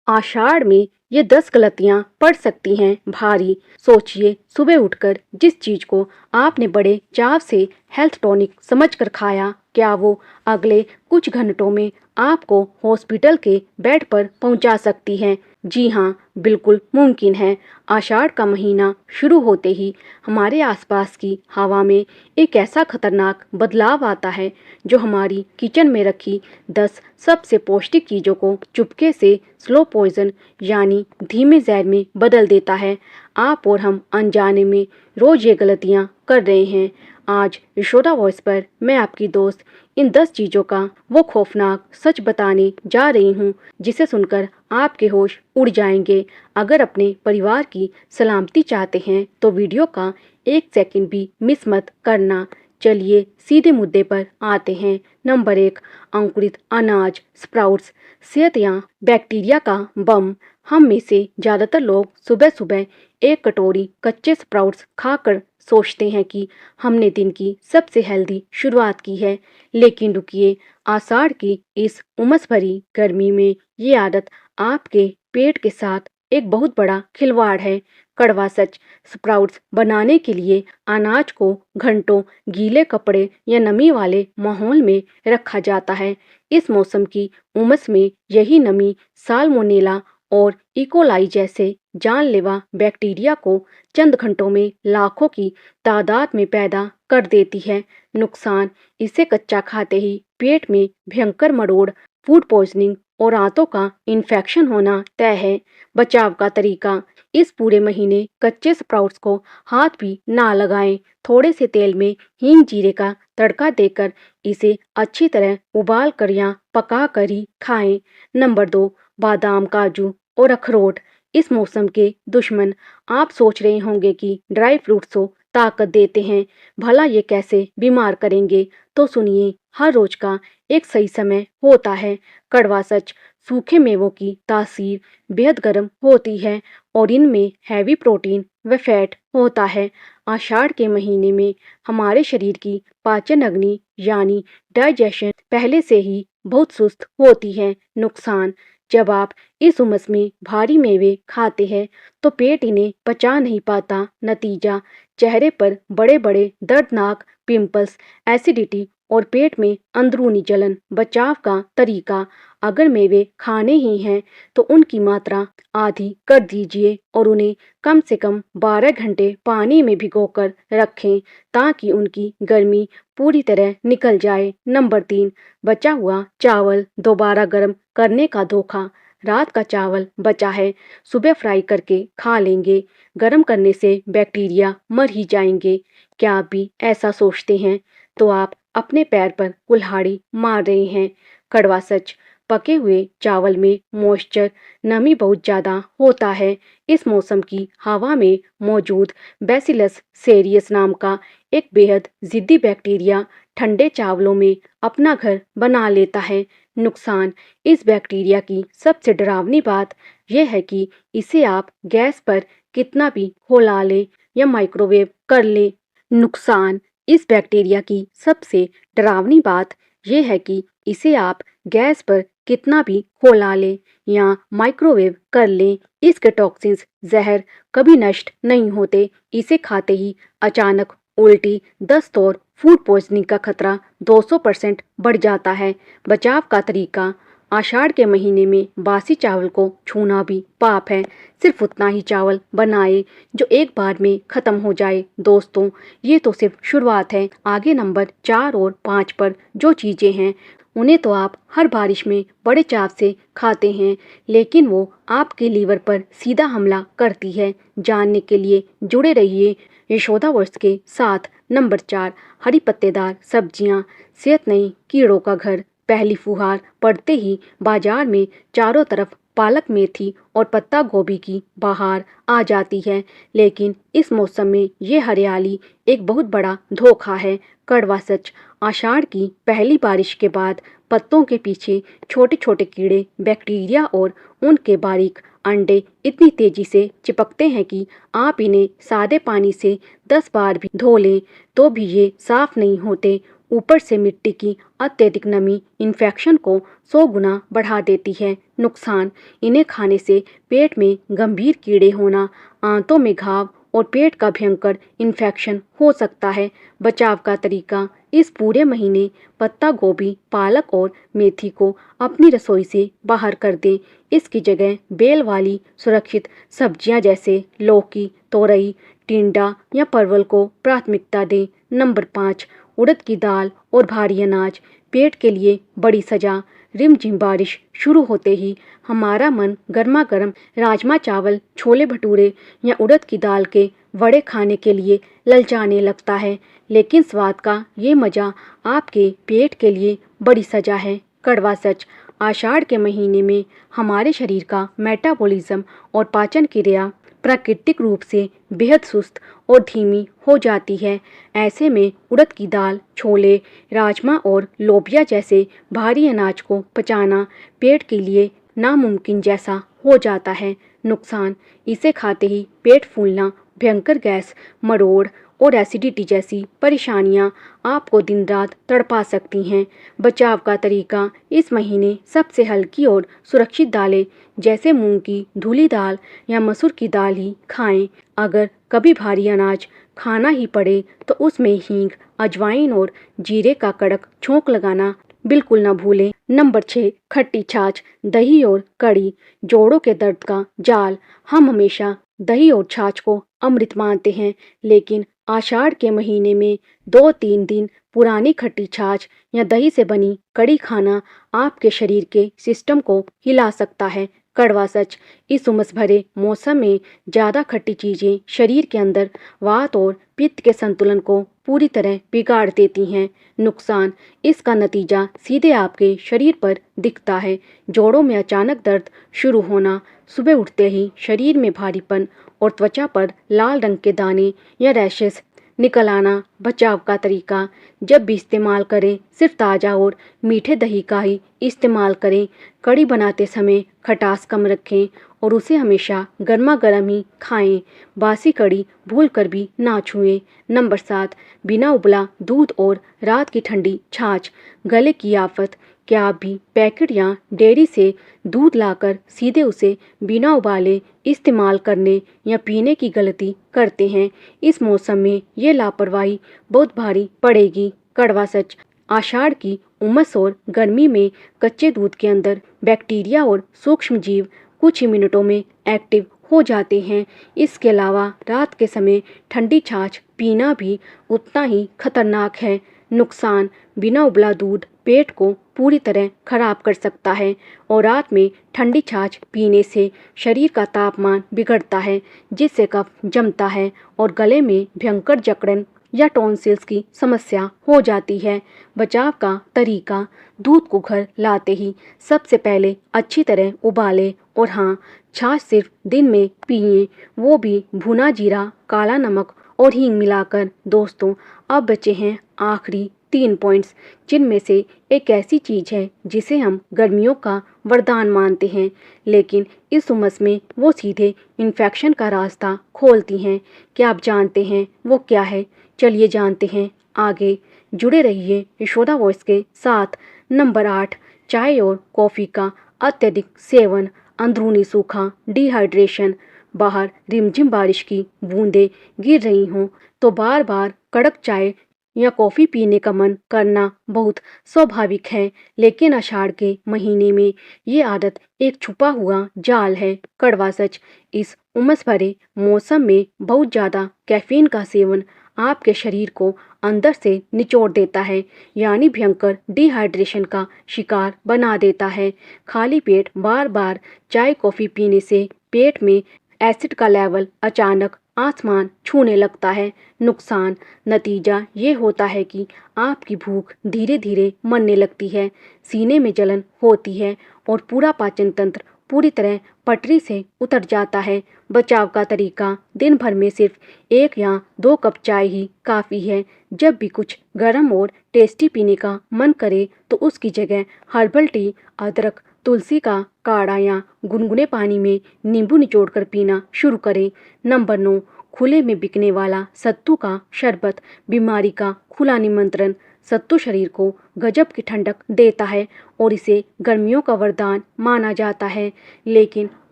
आषाढ़ में ये 10 गलतियां पड़ सकती हैं भारी। सोचिए, सुबह उठकर जिस चीज को आपने बड़े चाव से हेल्थ टॉनिक समझकर खाया, क्या वो अगले कुछ घंटों में आपको हॉस्पिटल के बेड पर पहुंचा सकती है? जी हाँ, बिल्कुल मुमकिन है। आषाढ़ का महीना शुरू होते ही हमारे आसपास की हवा में एक ऐसा खतरनाक बदलाव आता है जो हमारी किचन में रखी 10 सबसे पौष्टिक चीज़ों को चुपके से स्लो पॉइजन यानी धीमे जहर में बदल देता है। आप और हम अनजाने में रोज ये गलतियां कर रहे हैं। आज यशोदा वॉइस पर मैं आपकी दोस्त इन 10 चीज़ों का वो खौफनाक सच बताने जा रही हूँ जिसे सुनकर आपके होश उड़ जाएंगे। अगर अपने परिवार की सलामती चाहते हैं तो वीडियो का एक सेकंड भी मिस मत करना। चलिए सीधे मुद्दे पर आते हैं। नंबर 1, अंकुरित अनाज स्प्राउट्स सेहत या बैक्टीरिया का बम। हम में से ज़्यादातर लोग सुबह सुबह एक कटोरी कच्चे स्प्राउट्स खाकर सोचते हैं कि हमने दिन की सबसे हेल्दी शुरुआत की है। लेकिन रुकिए, आषाढ़ की इस उमस भरी गर्मी में ये आदत आपके पेट के साथ एक बहुत बड़ा खिलवाड़ है। कड़वा सच, स्प्राउट्स बनाने के लिए अनाज को घंटों गीले कपड़े या नमी वाले माहौल में रखा जाता है। इस मौसम की उमस में यही नमी साल्मोनेला और इकोलाई जैसे जानलेवा बैक्टीरिया को चंद घंटों में लाखों की तादाद में पैदा कर देती है। नुकसान, इसे कच्चा खाते ही पेट में भयंकर मरोड़, फूड पॉइजनिंग और आंतों का इन्फेक्शन होना तय है। बचाव का तरीका, इस पूरे महीने कच्चे स्प्राउट्स को हाथ भी ना लगाएं। थोड़े से तेल में हींग जीरे का तड़का देकर इसे अच्छी तरह उबाल कर या पका कर ही खाएं। नंबर 2, बादाम काजू और अखरोट इस मौसम के दुश्मन। आप सोच रहे होंगे कि ड्राई फ्रूट्स तो ताकत देते हैं, भला ये कैसे बीमार करेंगे? तो सुनिए, हर रोज का एक सही समय होता है। कड़वा सच, सूखे मेवों की तासीर बेहद गर्म होती है और इनमें हैवी प्रोटीन व फैट होता है। आषाढ़ के महीने में हमारे शरीर की पाचन अग्नि यानी डाइजेशन पहले से ही बहुत सुस्त होती है। नुकसान, जब आप इस उमस में भारी मेवे खाते हैं तो पेट इन्हें पचा नहीं पाता। नतीजा, चेहरे पर बड़े बड़े दर्दनाक पिंपल्स, एसिडिटी और पेट में अंदरूनी जलन। बचाव का तरीका, अगर मेवे खाने ही हैं तो उनकी मात्रा आधी कर दीजिए और उन्हें कम से कम 12 घंटे पानी में भिगोकर रखें ताकि उनकी गर्मी पूरी तरह निकल जाए। नंबर 3, बचा हुआ चावल दोबारा गर्म करने का धोखा। रात का चावल बचा है, सुबह फ्राई करके खा लेंगे। गर्म करने से बैक्टीरिया मर ही जाएंगे। क्या आप भी ऐसा सोचते हैं? तो आप अपने पैर पर कुल्हाड़ी मार रहे हैं। कड़वा सच, पके हुए चावल में मॉइस्चर नमी बहुत ज़्यादा होता है। इस मौसम की हवा में मौजूद बैसिलस सेरियस नाम का एक बेहद जिद्दी बैक्टीरिया ठंडे चावलों में अपना घर बना लेता है। नुकसान, इस बैक्टीरिया की सबसे डरावनी बात यह है कि इसे आप गैस पर कितना भी खौला लें या माइक्रोवेव कर लें। नुकसान, इस बैक्टीरिया की सबसे डरावनी बात यह है कि इसे आप गैस पर कितना भी खौला लें या माइक्रोवेव कर लें, इसके टॉक्सिन्स जहर कभी नष्ट नहीं होते। इसे खाते ही अचानक उल्टी, दस्त और फूड पॉइजनिंग का खतरा 200% बढ़ जाता है। बचाव का तरीका, आषाढ़ के महीने में बासी चावल को छूना भी पाप है। सिर्फ उतना ही चावल बनाए जो एक बार में खत्म हो जाए। दोस्तों, ये तो सिर्फ शुरुआत है। आगे नंबर 4 और 5 पर जो चीज़ें हैं उन्हें तो आप हर बारिश में बड़े चाव से खाते हैं, लेकिन वो आपके लीवर पर सीधा हमला करती है। जानने के लिए जुड़े रहिए यशोदा वर्ष के साथ। नंबर 4, हरी पत्तेदार सब्जियां सेहत नहीं कीड़ों का घर। पहली फुहार पड़ते ही बाजार में चारों तरफ पालक, मेथी और पत्ता गोभी की बहार आ जाती है, लेकिन इस मौसम में ये हरियाली एक बहुत बड़ा धोखा है। कड़वा सच, आषाढ़ की पहली बारिश के बाद पत्तों के पीछे छोटे छोटे कीड़े, बैक्टीरिया और उनके बारीक अंडे इतनी तेजी से चिपकते हैं कि आप इन्हें सादे पानी से 10 बार भी धो लें तो भी ये साफ नहीं होते। ऊपर से मिट्टी की अत्यधिक नमी इन्फेक्शन को 100 गुना बढ़ा देती है। नुकसान, इन्हें खाने से पेट में गंभीर कीड़े होना, आंतों में घाव और पेट का भयंकर इन्फेक्शन हो सकता है। बचाव का तरीका, इस पूरे महीने पत्ता गोभी, पालक और मेथी को अपनी रसोई से बाहर कर दें। इसकी जगह बेल वाली सुरक्षित सब्जियां जैसे लौकी, तोरई, टिंडा या परवल को प्राथमिकता दें। नंबर 5, उड़द की दाल और भारी अनाज पेट के लिए बड़ी सजा। रिमझिम बारिश शुरू होते ही हमारा मन गर्मा गर्म राजमा चावल, छोले भटूरे या उड़द की दाल के वड़े खाने के लिए ललचाने लगता है, लेकिन स्वाद का ये मज़ा आपके पेट के लिए बड़ी सजा है। कड़वा सच, आषाढ़ के महीने में हमारे शरीर का मेटाबॉलिज्म और पाचन क्रिया प्राकृतिक रूप से बेहद सुस्त और धीमी हो जाती है। ऐसे में उड़द की दाल, छोले, राजमा और लोबिया जैसे भारी अनाज को पचाना पेट के लिए नामुमकिन जैसा हो जाता है। नुकसान, इसे खाते ही पेट फूलना, भयंकर गैस, मरोड़ और एसिडिटी जैसी परेशानियां आपको दिन रात तड़पा सकती हैं। बचाव का तरीका, इस महीने सबसे हल्की और सुरक्षित दालें जैसे मूंग की धुली दाल या मसूर की दाल ही खाएं। अगर कभी भारी अनाज खाना ही पड़े तो उसमें हींग, अजवाइन और जीरे का कड़क छोंक लगाना बिल्कुल न भूलें। नंबर 6, खट्टी छाछ, दही और कड़ी जोड़ों के दर्द का जाल। हम हमेशा दही और छाछ को अमृत मानते हैं, लेकिन आषाढ़ के महीने में 2-3 दिन पुरानी खट्टी छाछ या दही से बनी कड़ी खाना आपके शरीर के सिस्टम को हिला सकता है। कड़वा सच, इस उमस भरे मौसम में ज़्यादा खट्टी चीज़ें शरीर के अंदर वात और पित्त के संतुलन को पूरी तरह बिगाड़ देती हैं। नुकसान, इसका नतीजा सीधे आपके शरीर पर दिखता है। जोड़ों में अचानक दर्द शुरू होना, सुबह उठते ही शरीर में भारीपन और त्वचा पर लाल रंग के दाने या रैशेस निकल आना। बचाव का तरीका, जब भी इस्तेमाल करें सिर्फ ताज़ा और मीठे दही का ही इस्तेमाल करें। कड़ी बनाते समय खटास कम रखें और उसे हमेशा गर्मा गर्म ही खाएं। बासी कड़ी भूल कर भी ना छुएं। नंबर 7, बिना उबला दूध और रात की ठंडी छाछ, गले की आफत। क्या आप भी पैकेट या डेयरी से दूध लाकर सीधे उसे बिना उबाले इस्तेमाल करने या पीने की गलती करते हैं? इस मौसम में ये लापरवाही बहुत भारी पड़ेगी। कड़वा सच, आषाढ़ की उमस और गर्मी में कच्चे दूध के अंदर बैक्टीरिया और सूक्ष्म जीव कुछ ही मिनटों में एक्टिव हो जाते हैं। इसके अलावा रात के समय ठंडी छाछ पीना भी उतना ही खतरनाक है। नुकसान, बिना उबला दूध पेट को पूरी तरह खराब कर सकता है और रात में ठंडी छाछ पीने से शरीर का तापमान बिगड़ता है, जिससे कफ जमता है और गले में भयंकर जकड़न या टॉन्सिल्स की समस्या हो जाती है। बचाव का तरीका, दूध को घर लाते ही सबसे पहले अच्छी तरह उबालें और हाँ, छाछ सिर्फ दिन में पिएं, वो भी भुना जीरा, काला नमक और हींग मिलाकर। दोस्तों, अब बचे हैं आखिरी 3 पॉइंट्स, जिनमें से एक ऐसी चीज़ है जिसे हम गर्मियों का वरदान मानते हैं, लेकिन इस उमस में वो सीधे इन्फेक्शन का रास्ता खोलती हैं। क्या आप जानते हैं वो क्या है? चलिए जानते हैं आगे। जुड़े रहिए यशोदा वॉइस के साथ। नंबर 8, चाय और कॉफ़ी का अत्यधिक सेवन, अंदरूनी सूखा, डिहाइड्रेशन। बाहर रिमझिम बारिश की बूंदें गिर रही हों तो बार बार कड़क चाय या कॉफ़ी पीने का मन करना बहुत स्वाभाविक है, लेकिन आषाढ़ के महीने में ये आदत एक छुपा हुआ जाल है। कड़वा सच, इस उमस भरे मौसम में बहुत ज़्यादा कैफीन का सेवन आपके शरीर को अंदर से निचोड़ देता है, यानी भयंकर डिहाइड्रेशन का शिकार बना देता है। खाली पेट बार बार चाय कॉफ़ी पीने से पेट में एसिड का लेवल अचानक आसमान छूने लगता है। नुकसान, नतीजा ये होता है कि आपकी भूख धीरे धीरे मरने लगती है, सीने में जलन होती है और पूरा पाचन तंत्र पूरी तरह पटरी से उतर जाता है। बचाव का तरीका, दिन भर में सिर्फ 1 या 2 कप चाय ही काफ़ी है। जब भी कुछ गर्म और टेस्टी पीने का मन करे तो उसकी जगह हर्बल टी, अदरक, तुलसी का काढ़ा या गुनगुने पानी में नींबू निचोड़कर पीना शुरू करें। नंबर 9, खुले में बिकने वाला सत्तू का शरबत, बीमारी का खुला निमंत्रण। सत्तू शरीर को गजब की ठंडक देता है और इसे गर्मियों का वरदान माना जाता है। लेकिन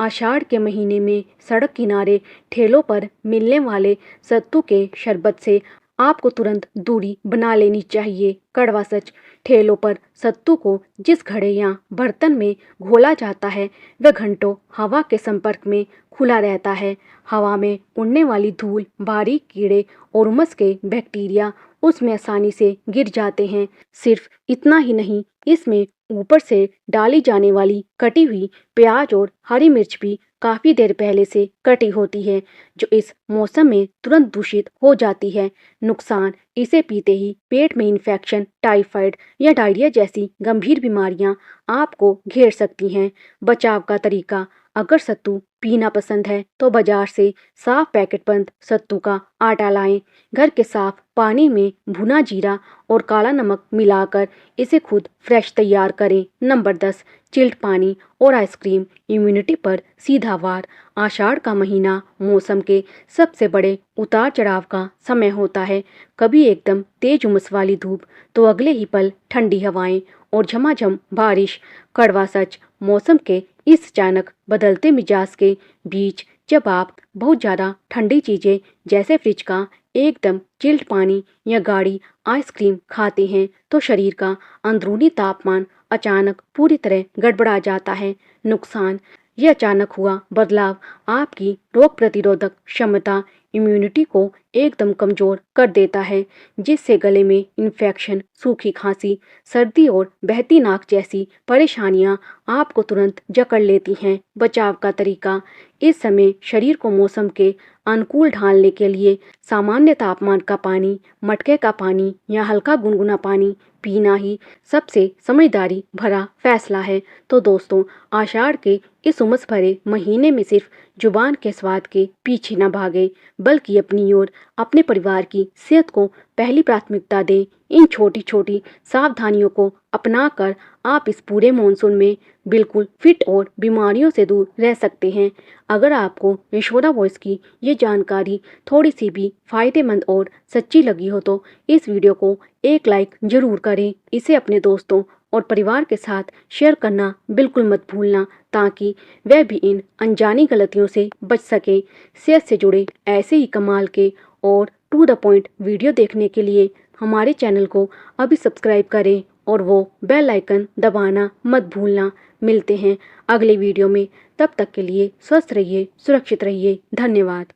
आषाढ़ के महीने में सड़क किनारे ठेलों पर मिलने वाले सत्तू के शरबत से आपको तुरंत दूरी बना लेनी चाहिए। कड़वा सच, ठेलों पर सत्तू को जिस घड़े या बर्तन में घोला जाता है वह घंटों हवा के संपर्क में खुला रहता है। हवा में उड़ने वाली धूल, बारीक कीड़े और उमस के बैक्टीरिया उसमें आसानी से गिर जाते हैं। सिर्फ इतना ही नहीं, इसमें ऊपर से डाली जाने वाली कटी हुई प्याज और हरी मिर्च भी काफी देर पहले से कटी होती है, जो इस मौसम में तुरंत दूषित हो जाती है। नुकसान, इसे पीते ही पेट में इन्फेक्शन, टाइफाइड या डायरिया जैसी गंभीर बीमारियां आपको घेर सकती हैं। बचाव का तरीका, अगर सत्तू पीना पसंद है तो बाजार से साफ पैकेट बंद सत्तू का आटा लाएं। घर के साफ पानी में भुना जीरा और काला नमक मिलाकर इसे खुद फ्रेश तैयार करें। नंबर 10, चिल्ड पानी और आइसक्रीम इम्यूनिटी पर सीधा वार। आषाढ़ का महीना मौसम के सबसे बड़े उतार चढ़ाव का समय होता है। कभी एकदम तेज उमस वाली धूप तो अगले ही पल ठंडी हवाएं और झमाझम बारिश। कड़वा सच, मौसम के इस अचानक बदलते मिजाज के बीच जब आप बहुत ज़्यादा ठंडी चीज़ें जैसे फ्रिज का एकदम चिल्ड पानी या गाढ़ी आइसक्रीम खाते हैं तो शरीर का अंदरूनी तापमान अचानक पूरी तरह गड़बड़ा जाता है। नुकसान, यह अचानक हुआ बदलाव आपकी रोग प्रतिरोधक क्षमता, इम्यूनिटी को एकदम कमज़ोर कर देता है, जिससे गले में इन्फेक्शन, सूखी खांसी, सर्दी और बहती नाक जैसी परेशानियां आपको तुरंत जकड़ लेती हैं। बचाव का तरीका, इस समय शरीर को मौसम के अनुकूल ढालने के लिए सामान्य तापमान का पानी, मटके का पानी या हल्का गुनगुना पानी पीना ही सबसे समझदारी भरा फैसला है। तो दोस्तों, आषाढ़ के इस उमस भरे महीने में सिर्फ जुबान के स्वाद के पीछे न भागे, बल्कि अपनी ओर अपने परिवार की सेहत को पहली प्राथमिकता दें। इन छोटी छोटी सावधानियों को अपनाकर आप इस पूरे मॉनसून में बिल्कुल फिट और बीमारियों से दूर रह सकते हैं। अगर आपको यशोदा वॉइस की ये जानकारी थोड़ी सी भी फायदेमंद और सच्ची लगी हो तो इस वीडियो को एक लाइक जरूर करें। इसे अपने दोस्तों और परिवार के साथ शेयर करना बिल्कुल मत भूलना, ताकि वह भी इन अनजानी गलतियों से बच सके। सेहत से जुड़े ऐसे ही कमाल के और टू द पॉइंट वीडियो देखने के लिए हमारे चैनल को अभी सब्सक्राइब करें और वो बेल आइकन दबाना मत भूलना। मिलते हैं अगले वीडियो में, तब तक के लिए स्वस्थ रहिए, सुरक्षित रहिए। धन्यवाद।